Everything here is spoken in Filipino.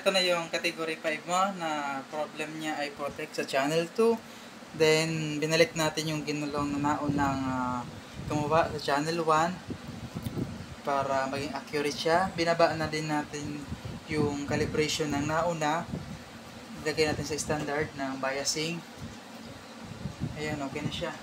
ito na yung category 5 mo na problem niya ay protect sa channel 2. Then, binalik natin yung ginulong na naunang gumawa sa channel 1 para maging accurate siya. Binaba na din natin yung calibration ng nauna. Ilagay natin sa standard ng biasing. Ayan, okay na siya.